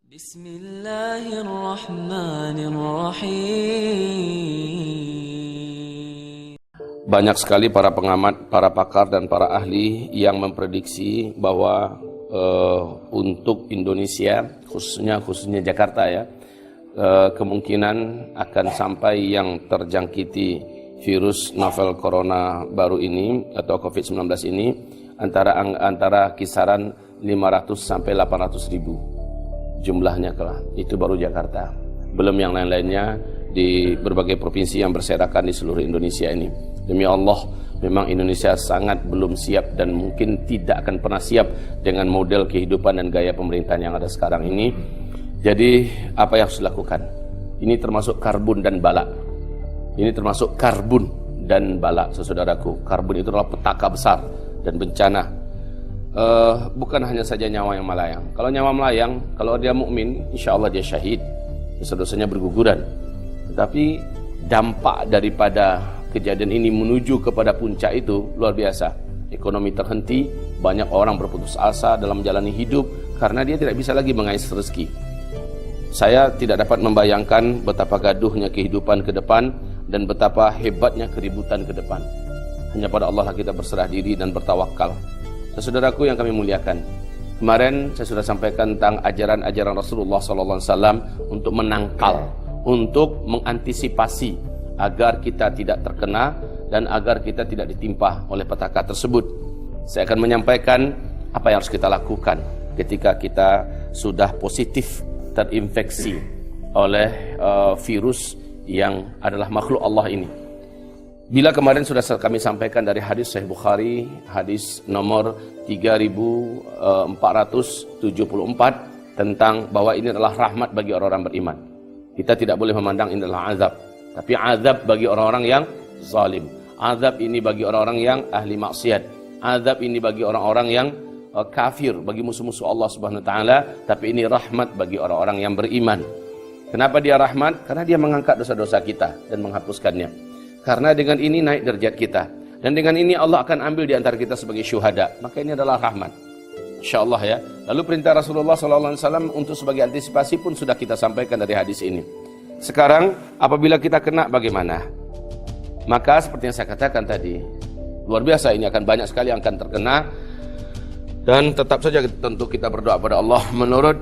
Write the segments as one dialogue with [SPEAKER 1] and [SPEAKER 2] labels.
[SPEAKER 1] Bismillahirrahmanirrahim.
[SPEAKER 2] Banyak sekali para pengamat, para pakar dan para ahli yang memprediksi bahwa untuk Indonesia, khususnya Jakarta ya, kemungkinan akan sampai yang terjangkiti virus novel corona baru ini atau COVID-19 ini antara kisaran 500 sampai 800 ribu jumlahnya kalah. Itu baru Jakarta, belum yang lain-lainnya di berbagai provinsi yang berserakan di seluruh Indonesia ini. Demi Allah, memang Indonesia sangat belum siap dan mungkin tidak akan pernah siap dengan model kehidupan dan gaya pemerintahan yang ada sekarang ini. Jadi apa yang harus dilakukan? Ini termasuk karbon dan bala. Ini termasuk karbon dan bala, saudaraku. Karbon itu adalah petaka besar dan bencana. Bukan hanya saja nyawa yang melayang. Kalau nyawa melayang, kalau dia mukmin, insya Allah dia syahid, dosa-dosanya berguguran. Tetapi dampak daripada kejadian ini menuju kepada puncak itu luar biasa. Ekonomi terhenti, banyak orang berputus asa dalam menjalani hidup karena dia tidak bisa lagi mengais rezeki. Saya tidak dapat membayangkan betapa gaduhnya kehidupan ke depan dan betapa hebatnya keributan ke depan. Hanya pada Allah kita berserah diri dan bertawakal. Saudaraku yang kami muliakan, kemarin saya sudah sampaikan tentang ajaran-ajaran Rasulullah SAW untuk menangkal, untuk mengantisipasi agar kita tidak terkena dan agar kita tidak ditimpa oleh petaka tersebut. Saya akan menyampaikan apa yang harus kita lakukan ketika kita sudah positif terinfeksi oleh virus yang adalah makhluk Allah ini. Bila kemarin sudah kami sampaikan dari hadis Sahih Bukhari, hadis nomor 3474 tentang bahwa ini adalah rahmat bagi orang-orang beriman. Kita tidak boleh memandang ini adalah azab, tapi azab bagi orang-orang yang zalim. Azab ini bagi orang-orang yang ahli maksiat. Azab ini bagi orang-orang yang kafir, bagi musuh-musuh Allah Subhanahu wa taala, tapi ini rahmat bagi orang-orang yang beriman. Kenapa dia rahmat? Karena dia mengangkat dosa-dosa kita dan menghapuskannya. Karena dengan ini naik derajat kita. Dan dengan ini Allah akan ambil di antara kita sebagai syuhada. Maka ini adalah rahmat. InsyaAllah ya. Lalu perintah Rasulullah SAW untuk sebagai antisipasi pun sudah kita sampaikan dari hadis ini. Sekarang apabila kita kena bagaimana? Maka seperti yang saya katakan tadi, luar biasa, ini akan banyak sekali yang akan terkena. Dan tetap saja tentu kita berdoa pada Allah menurut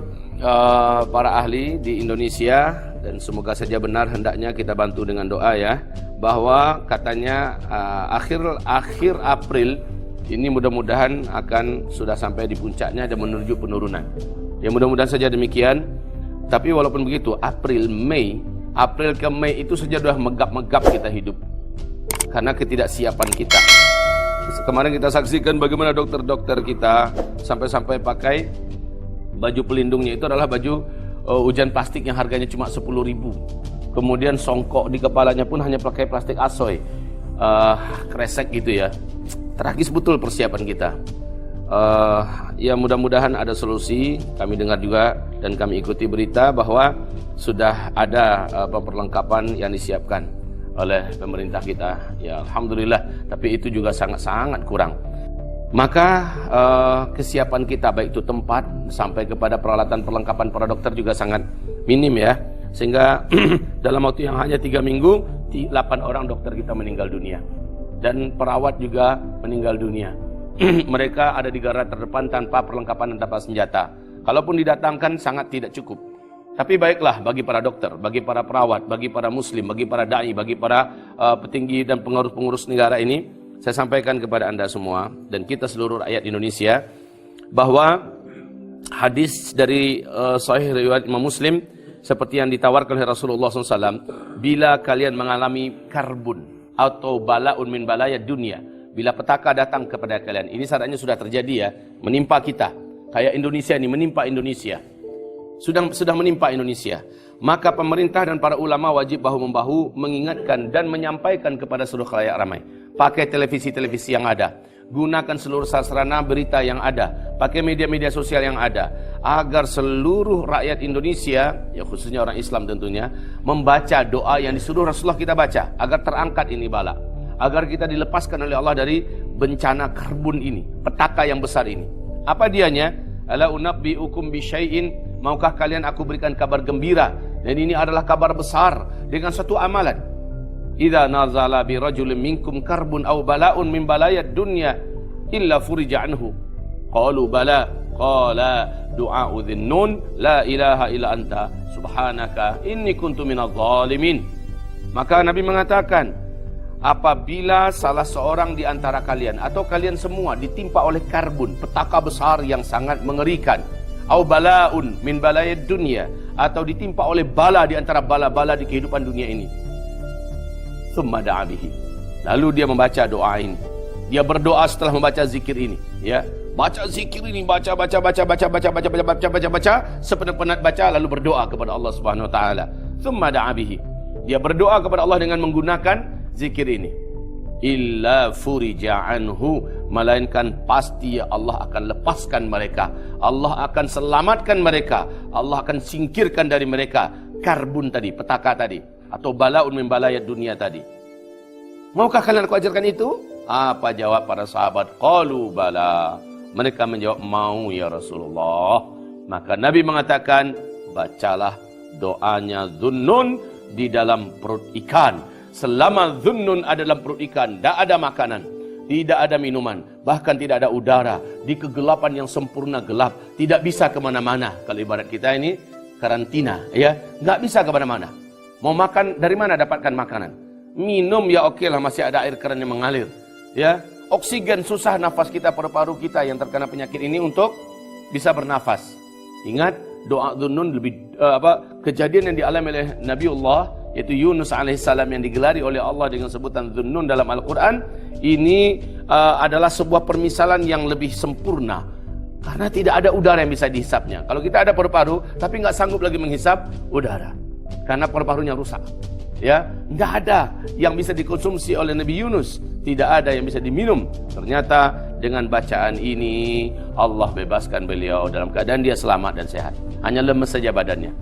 [SPEAKER 2] para ahli di Indonesia, dan semoga saja benar, hendaknya kita bantu dengan doa ya, bahwa katanya akhir April ini mudah-mudahan akan sudah sampai di puncaknya dan menuju penurunan. Ya mudah-mudahan saja demikian. Tapi walaupun begitu, April ke Mei itu saja sudah megap-megap kita hidup karena ketidaksiapan kita. Kemarin kita saksikan bagaimana dokter-dokter kita sampai-sampai pakai baju pelindungnya itu adalah baju hujan plastik yang harganya cuma 10.000. Kemudian songkok di kepalanya pun hanya pakai plastik asoy, kresek gitu ya. Tragis betul persiapan kita. Ya mudah-mudahan ada solusi. Kami dengar juga dan kami ikuti berita bahwa sudah ada perlengkapan yang disiapkan oleh pemerintah kita. Ya alhamdulillah, tapi itu juga sangat-sangat kurang. Maka kesiapan kita baik itu tempat sampai kepada peralatan perlengkapan para dokter juga sangat minim ya. Sehingga dalam waktu yang hanya 3 minggu 8 orang dokter kita meninggal dunia dan perawat juga meninggal dunia. Mereka ada di garda terdepan tanpa perlengkapan dan tanpa senjata. Kalaupun didatangkan sangat tidak cukup. Tapi baiklah bagi para dokter, bagi para perawat, bagi para muslim, bagi para dai, bagi para petinggi dan pengurus-pengurus negara ini, saya sampaikan kepada Anda semua dan kita seluruh rakyat Indonesia bahwa hadis dari Sahih riwayat Imam Muslim seperti yang ditawarkan oleh Rasulullah SAW, bila kalian mengalami karbun atau bala'un min balaya dunia, bila petaka datang kepada kalian, ini syaratnya sudah terjadi ya, menimpa kita, kayak Indonesia ini menimpa Indonesia, sudah menimpa Indonesia, maka pemerintah dan para ulama wajib bahu-membahu mengingatkan dan menyampaikan kepada seluruh khalayak ramai. Pakai televisi-televisi yang ada, gunakan seluruh sarana berita yang ada, pakai media-media sosial yang ada, agar seluruh rakyat Indonesia, ya khususnya orang Islam tentunya, membaca doa yang disuruh Rasulullah kita baca, agar terangkat ini bala, agar kita dilepaskan oleh Allah dari bencana karbun ini, petaka yang besar ini. Apa dianya? Ala unabbiukum bisyai'in Maukah kalian aku berikan kabar gembira? Dan ini adalah kabar besar dengan satu amalan. Idza nazala bi rajulin minkum karbun aw bala'un min balayad dunya illa furija anhu. Qalu bala. Qala du'a'u dhinnun la ilaha illa anta subhanaka inni kuntu minadh dhalimin. Maka Nabi mengatakan, apabila salah seorang di antara kalian atau kalian semua ditimpa oleh karbun, petaka besar yang sangat mengerikan, au bala'un min balayid dunya, atau ditimpa oleh bala di antara bala-bala di kehidupan dunia ini, thumma da'a bihi, lalu dia membaca doa ini, dia berdoa setelah membaca zikir ini, ya, baca zikir ini, baca sepenat-penat baca, lalu berdoa kepada Allah Subhanahu wa taala. Thumma da'a bihi, dia berdoa kepada Allah dengan menggunakan zikir ini. Illa furija anhu, melainkan pasti Allah akan lepaskan mereka, Allah akan selamatkan mereka, Allah akan singkirkan dari mereka karbun tadi, petaka tadi, atau balaun min balayat dunia tadi. Maukah kalian aku ajarkan itu? Apa jawab para sahabat? Qalu bala. Mereka menjawab, mau ya Rasulullah. Maka Nabi mengatakan, bacalah doanya Dhunnun di dalam perut ikan. Selama Dhunnun ada dalam perut ikan, tidak ada makanan, tidak ada minuman, bahkan tidak ada udara, di kegelapan yang sempurna gelap, tidak bisa kemana-mana. Kalau ibarat kita ini karantina, ya, nggak bisa kemana-mana. Mau makan, dari mana dapatkan makanan? Minum ya oke lah, masih ada air keran yang mengalir, ya. Oksigen susah, nafas kita, paru-paru kita yang terkena penyakit ini untuk bisa bernafas. Ingat doa Dhunnun lebih kejadian yang dialami oleh Nabiullah yaitu Yunus alaihissalam yang digelari oleh Allah dengan sebutan Dhunnun dalam Al-Quran. Ini adalah sebuah permisalan yang lebih sempurna karena tidak ada udara yang bisa dihisapnya. Kalau kita ada paru-paru tapi nggak sanggup lagi menghisap udara karena paru-parunya rusak, ya, nggak ada yang bisa dikonsumsi oleh Nabi Yunus, tidak ada yang bisa diminum. Ternyata dengan bacaan ini Allah bebaskan beliau dalam keadaan dia selamat dan sehat, hanya lemes saja badannya.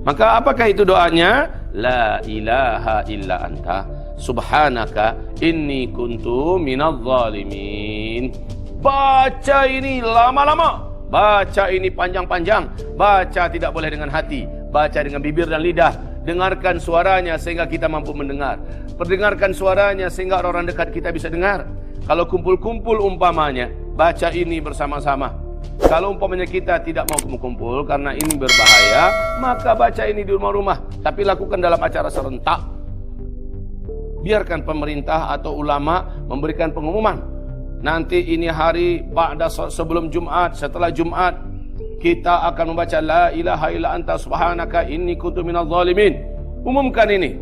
[SPEAKER 2] Maka apakah itu doanya? La ilaha illa anta subhanaka inni kuntu minadh dhalimin. Baca ini lama-lama, baca ini panjang-panjang, baca tidak boleh dengan hati, baca dengan bibir dan lidah. Dengarkan suaranya sehingga kita mampu mendengar. Perdengarkan suaranya sehingga orang dekat kita bisa dengar. Kalau kumpul-kumpul umpamanya, baca ini bersama-sama. Kalau umpamanya kita tidak mau kumpul karena ini berbahaya, maka baca ini di rumah-rumah. Tapi lakukan dalam acara serentak. Biarkan pemerintah atau ulama memberikan pengumuman. Nanti ini hari sebelum Jumat, setelah Jumat, kita akan membaca la ilaha illa anta subhanaka inni kuntu minadh dhalimin. Umumkan ini.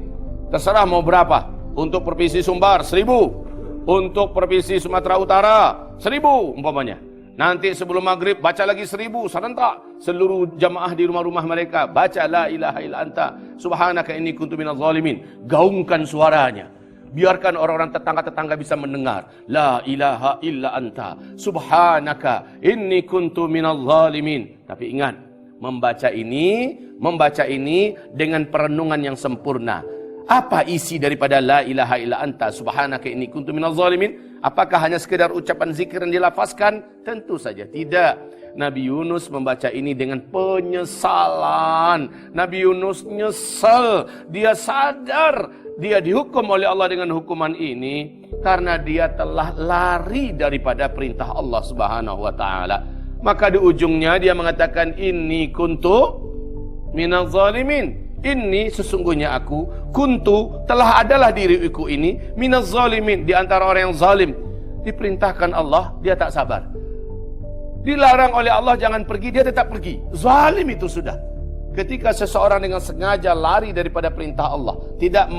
[SPEAKER 2] Terserah mau berapa. Untuk Provinsi Sumbar 1000. Untuk Provinsi Sumatera Utara 1000 umpamanya. Nanti sebelum maghrib baca lagi 1000 serentak. Seluruh jamaah di rumah-rumah mereka baca la ilaha illa anta subhanaka inni kuntu minadh dhalimin. Gaungkan suaranya. Biarkan orang-orang tetangga-tetangga bisa mendengar. La ilaha illa anta subhanaka inni kuntu minadh dhalimin. Tapi ingat, membaca ini dengan perenungan yang sempurna. Apa isi daripada la ilaha illa anta subhanaka inni kuntu minadh dhalimin? Apakah hanya sekedar ucapan zikir yang dilafazkan? Tentu saja tidak. Nabi Yunus membaca ini dengan penyesalan. Nabi Yunus nyesal, dia sadar dia dihukum oleh Allah dengan hukuman ini karena dia telah lari daripada perintah Allah Subhanahu wa taala. Maka di ujungnya dia mengatakan inni kuntu minadh dhalimin. Inni sesungguhnya aku kuntu telah adalah diriku ini minadh dhalimin, di antara orang yang zalim. Diperintahkan Allah, dia tak sabar. Dilarang oleh Allah jangan pergi, dia tetap pergi. Zalim itu sudah. Ketika seseorang dengan sengaja lari daripada perintah Allah, tidak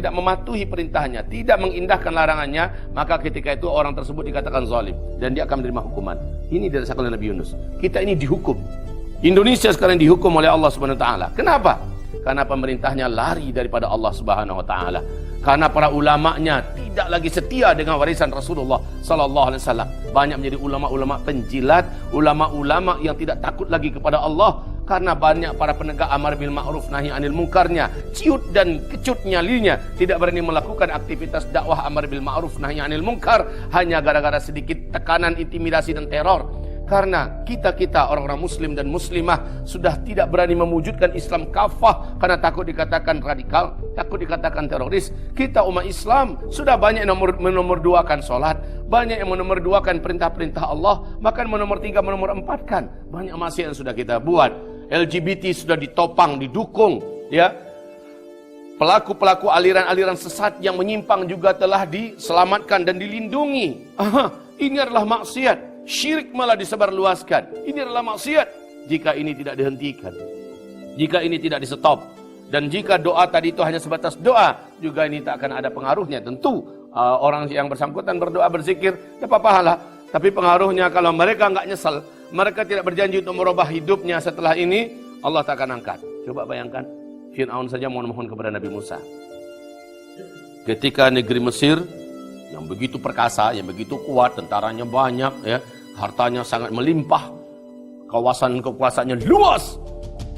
[SPEAKER 2] mematuhi perintahnya, tidak mengindahkan larangannya, maka ketika itu orang tersebut dikatakan zalim dan dia akan menerima hukuman. Ini dirasakan oleh Nabi Yunus. Kita ini dihukum. Indonesia sekarang dihukum oleh Allah Subhanahu wa taala. Kenapa? Karena pemerintahnya lari daripada Allah Subhanahu wa taala. Karena para ulamanya tidak lagi setia dengan warisan Rasulullah sallallahu alaihi wasallam. Banyak menjadi ulama-ulama penjilat, ulama-ulama yang tidak takut lagi kepada Allah. Karena banyak para penegak amar bil ma'ruf nahi anil munkarnya, ciut dan kecut nyalinya, tidak berani melakukan aktivitas dakwah amar bil ma'ruf nahi anil munkar hanya gara-gara sedikit tekanan, intimidasi dan teror. Karena kita orang-orang muslim dan muslimah sudah tidak berani mewujudkan Islam kafah karena takut dikatakan radikal, takut dikatakan teroris. Kita umat Islam sudah banyak yang menomorduakan solat, banyak yang menomorduakan perintah-perintah Allah, bahkan menomor 3, menomor 4-kan. Banyak maksiat yang sudah kita buat. LGBT sudah ditopang, didukung, ya. Pelaku-pelaku aliran-aliran sesat yang menyimpang juga telah diselamatkan dan dilindungi. Ini adalah maksiat. Syirik malah disebarluaskan. Ini adalah maksiat jika ini tidak dihentikan, jika ini tidak di stop. Dan jika doa tadi itu hanya sebatas doa, juga ini tak akan ada pengaruhnya. Tentu orang yang bersangkutan berdoa, berzikir dapat pahala, tapi pengaruhnya kalau mereka enggak nyesal, mereka tidak berjanji untuk merubah hidupnya setelah ini, Allah tak akan angkat. Coba bayangkan, Fir'aun saja mohon kepada Nabi Musa. Ketika negeri Mesir yang begitu perkasa, yang begitu kuat, tentaranya banyak, ya, hartanya sangat melimpah, kawasan kekuasaannya luas.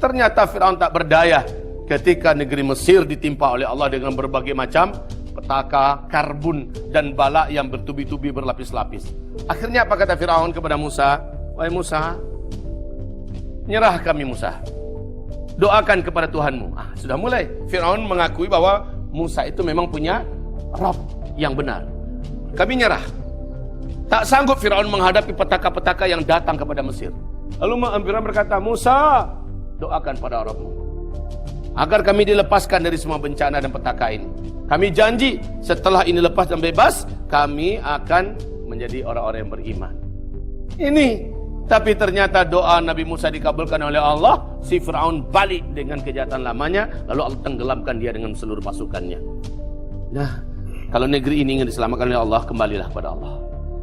[SPEAKER 2] Ternyata Fir'aun tak berdaya ketika negeri Mesir ditimpa oleh Allah dengan berbagai macam petaka, karbun, dan bala yang bertubi-tubi berlapis-lapis. Akhirnya apa kata Fir'aun kepada Musa? Wahai Musa, nyerah kami Musa, doakan kepada Tuhanmu. Sudah mulai Fir'aun mengakui bahwa Musa itu memang punya Rabb yang benar. Kami nyerah. Tak sanggup Fir'aun menghadapi petaka-petaka yang datang kepada Mesir. Lalu Fir'aun berkata, Musa, doakan pada Rabb-Mu agar kami dilepaskan dari semua bencana dan petaka ini. Kami janji setelah ini lepas dan bebas, kami akan menjadi orang-orang yang beriman. Ini, tapi ternyata doa Nabi Musa dikabulkan oleh Allah. Si Fir'aun balik dengan kejahatan lamanya, lalu Allah tenggelamkan dia dengan seluruh pasukannya. Nah, kalau negeri ini ingin diselamatkan oleh Allah, kembalilah kepada Allah.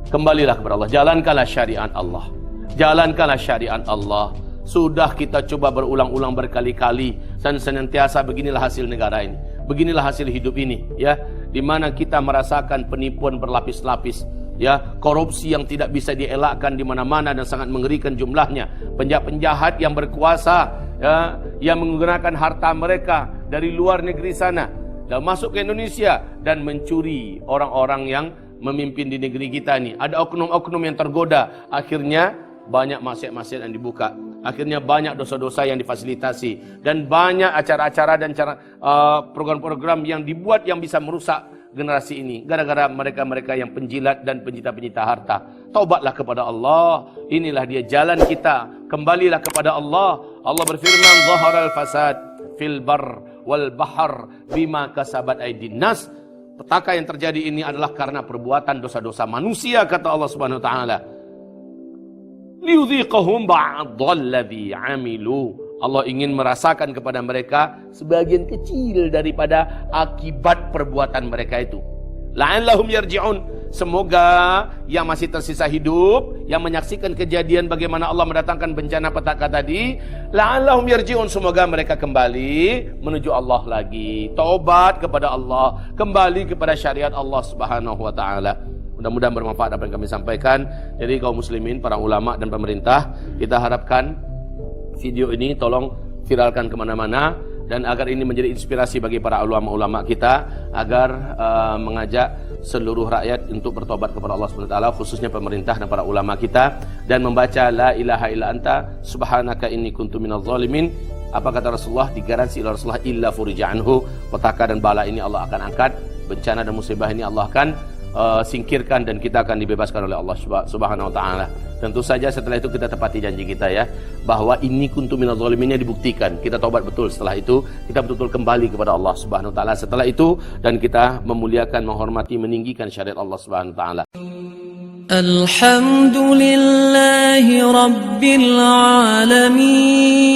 [SPEAKER 2] Kembalilah kepada Allah. Jalankanlah syariat Allah. Jalankanlah syariat Allah. Sudah kita coba berulang-ulang berkali-kali dan senantiasa beginilah hasil negara ini. Beginilah hasil hidup ini, ya. Di mana kita merasakan penipuan berlapis-lapis, ya, korupsi yang tidak bisa dielakkan di mana-mana dan sangat mengerikan jumlahnya. Penjahat-penjahat yang berkuasa, ya, yang menggunakan harta mereka dari luar negeri sana dan masuk ke Indonesia dan mencuri orang-orang yang memimpin di negeri kita ini. Ada oknum-oknum yang tergoda, akhirnya banyak maksiat-maksiat yang dibuka, akhirnya banyak dosa-dosa yang difasilitasi, dan banyak acara-acara dan program-program yang dibuat yang bisa merusak generasi ini gara-gara mereka-mereka yang penjilat dan pencipta-pencipta harta. Taubatlah kepada Allah. Inilah dia jalan kita. Kembalilah kepada Allah. Allah berfirman, "Zaharal fasad fil bar wal bahr bima kasabat aydin nas." Petaka yang terjadi ini adalah karena perbuatan dosa-dosa manusia, kata Allah Subhanahu wa taala. Liudhiqahum ba'dalladzi 'amilu. Allah ingin merasakan kepada mereka sebagian kecil daripada akibat perbuatan mereka itu. La'allahum yarji'un. Semoga yang masih tersisa hidup, yang menyaksikan kejadian bagaimana Allah mendatangkan bencana petaka tadi, la'allahum yarji'un, semoga mereka kembali menuju Allah lagi, taubat kepada Allah, kembali kepada syariat Allah Subhanahu wa taala. Mudah-mudahan bermanfaat apa yang kami sampaikan. Jadi kaum muslimin, para ulama dan pemerintah, kita harapkan video ini tolong viralkan kemana-mana, dan agar ini menjadi inspirasi bagi para ulama-ulama kita agar mengajak seluruh rakyat untuk bertobat kepada Allah SWT, khususnya pemerintah dan para ulama kita, dan membaca la ilaha illa anta subhanaka inni kuntu minadz zalimin. Apa kata Rasulullah? Digaransi oleh Rasulullah, illa furija anhu. Petaka dan bala ini Allah akan angkat, bencana dan musibah ini Allah akan singkirkan, dan kita akan dibebaskan oleh Allah Subhanahu wa taala. Tentu saja setelah itu kita tepati janji kita, ya, bahwa ini kuntu minadz zaliminnya dibuktikan. Kita taubat betul, setelah itu kita betul-betul kembali kepada Allah Subhanahu wa taala setelah itu, dan kita memuliakan, menghormati, meninggikan syariat Allah Subhanahu wa taala.
[SPEAKER 1] Alhamdulillahi rabbil alamin.